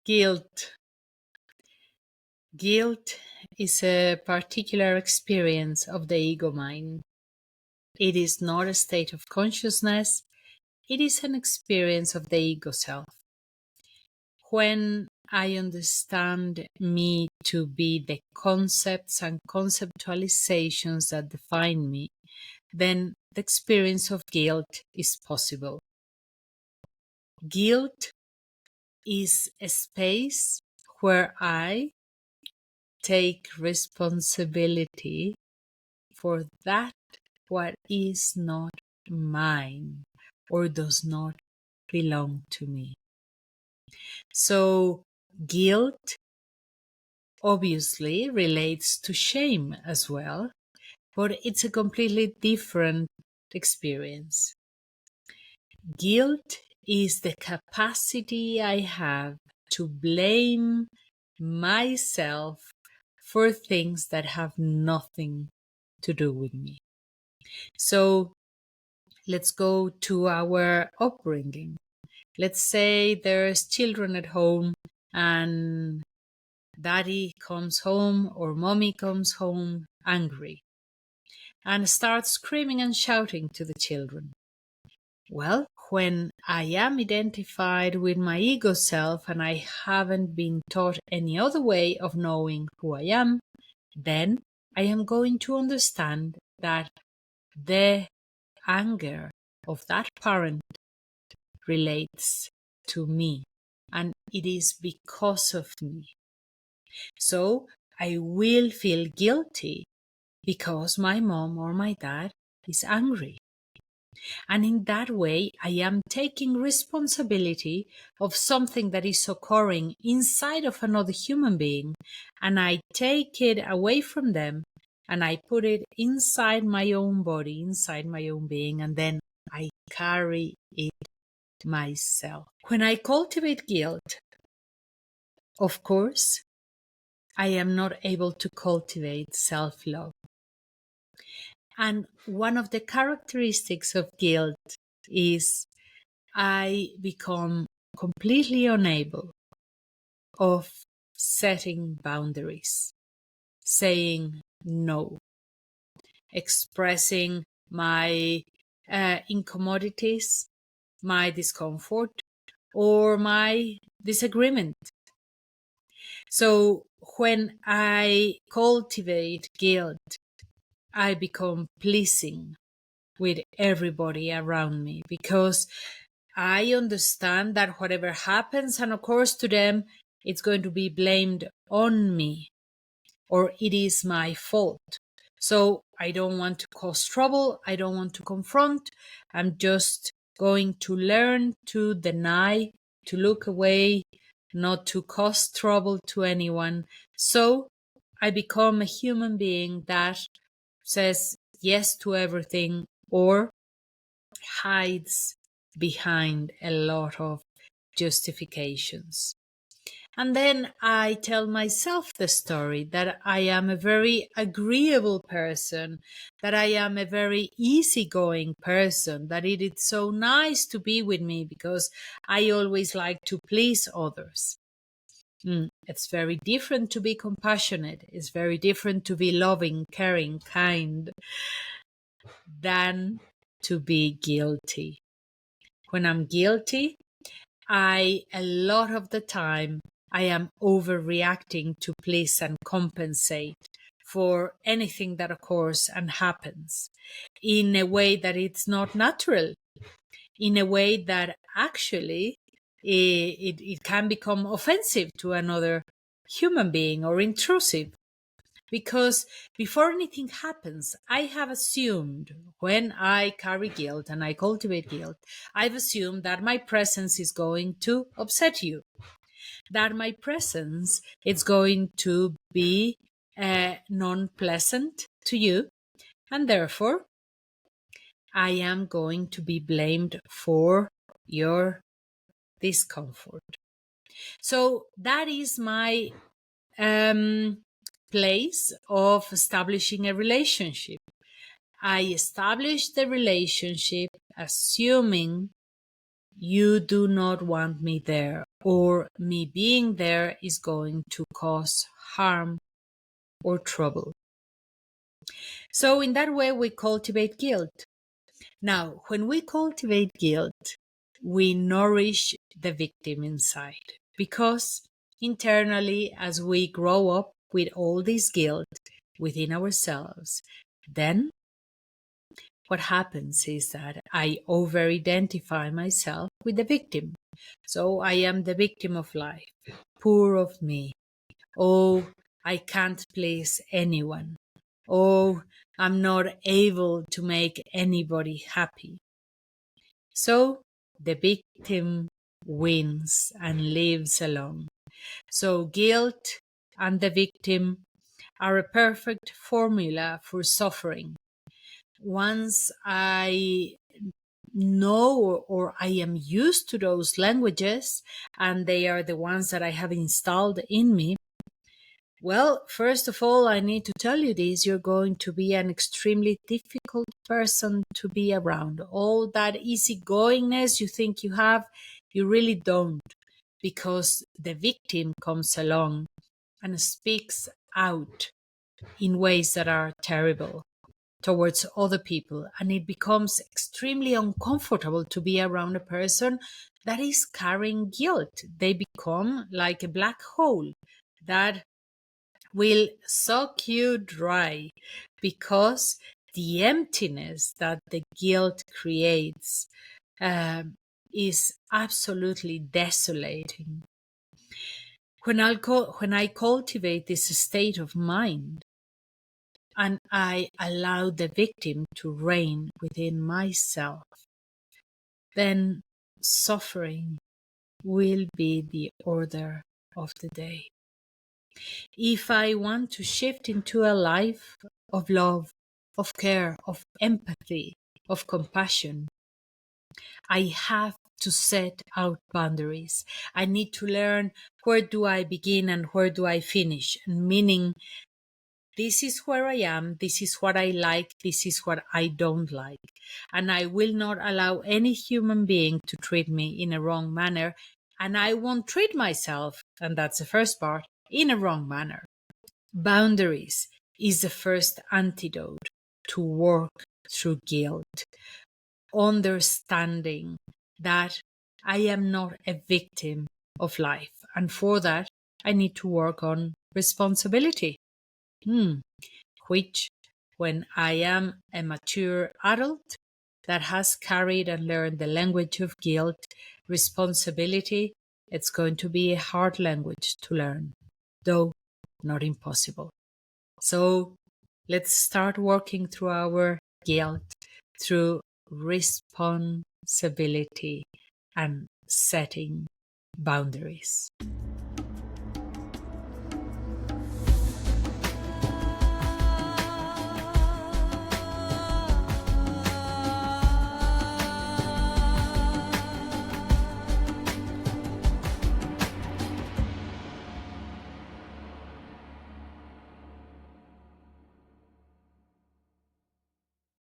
Guilt. Guilt is a particular experience of the ego mind. It is not a state of consciousness, it is an experience of the ego self. When I understand me to be the concepts and conceptualizations that define me, then the experience of guilt is possible. Guilt is a space where I take responsibility for that what is not mine or does not belong to me. So guilt obviously relates to shame as well, but it's a completely different experience. Guilt is the capacity I have to blame myself for things that have nothing to do with me. So let's go to our upbringing. Let's say there's children at home and daddy comes home or mommy comes home angry and starts screaming and shouting to the children. Well, when I am identified with my ego self and I haven't been taught any other way of knowing who I am, then I am going to understand that the anger of that parent relates to me and it is because of me. So I will feel guilty because my mom or my dad is angry. And in that way, I am taking responsibility of something that is occurring inside of another human being, and I take it away from them, and I put it inside my own body, inside my own being, and then I carry it myself. When I cultivate guilt, of course, I am not able to cultivate self-love. And one of the characteristics of guilt is I become completely unable of setting boundaries, saying no, expressing my incommodities, my discomfort, or my disagreement. So when I cultivate guilt, I become pleasing with everybody around me because I understand that whatever happens and occurs to them, it's going to be blamed on me or it is my fault. So I don't want to cause trouble. I don't want to confront. I'm just going to learn to deny, to look away, not to cause trouble to anyone. So I become a human being that says yes to everything or hides behind a lot of justifications. And then I tell myself the story that I am a very agreeable person, that I am a very easygoing person, that it is so nice to be with me because I always like to please others. It's very different to be compassionate. It's very different to be loving, caring, kind, than to be guilty. When I'm guilty, a lot of the time, I am overreacting to please and compensate for anything that occurs and happens in a way that it's not natural, in a way that actually it can become offensive to another human being or intrusive. Because before anything happens, I have assumed when I carry guilt and I cultivate guilt, I've assumed that my presence is going to upset you, that my presence is going to be non-pleasant to you, and therefore I am going to be blamed for your discomfort. So that is my place of establishing a relationship. I establish the relationship assuming You do not want me there, or me being there is going to cause harm or trouble. So in that way, we cultivate guilt. Now, when we cultivate guilt, we nourish the victim inside, because internally, as we grow up with all this guilt within ourselves, then what happens is that I over-identify myself with the victim. So I am the victim of life. Poor of me. Oh, I can't please anyone. Oh, I'm not able to make anybody happy. So the victim wins and lives alone. So guilt and the victim are a perfect formula for suffering. Once I know or I am used to those languages, and they are the ones that I have installed in me, well, first of all, I need to tell you this: you're going to be an extremely difficult person to be around. All that easygoingness you think you have, you really don't, because the victim comes along and speaks out in ways that are terrible towards other people, and it becomes extremely uncomfortable to be around a person that is carrying guilt. They become like a black hole that will suck you dry, because the emptiness that the guilt creates is absolutely desolating. When I cultivate this state of mind, and I allow the victim to reign within myself, then suffering will be the order of the day. If I want to shift into a life of love, of care, of empathy, of compassion, I have to set out boundaries. I need to learn, where do I begin and where do I finish? Meaning, this is where I am, this is what I like, this is what I don't like. And I will not allow any human being to treat me in a wrong manner. And I won't treat myself, and that's the first part, in a wrong manner. Boundaries is the first antidote to work through guilt. Understanding that I am not a victim of life. And for that, I need to work on responsibility. Which, when I am a mature adult that has carried and learned the language of guilt, responsibility, it's going to be a hard language to learn, though not impossible. So let's start working through our guilt, through responsibility and setting boundaries.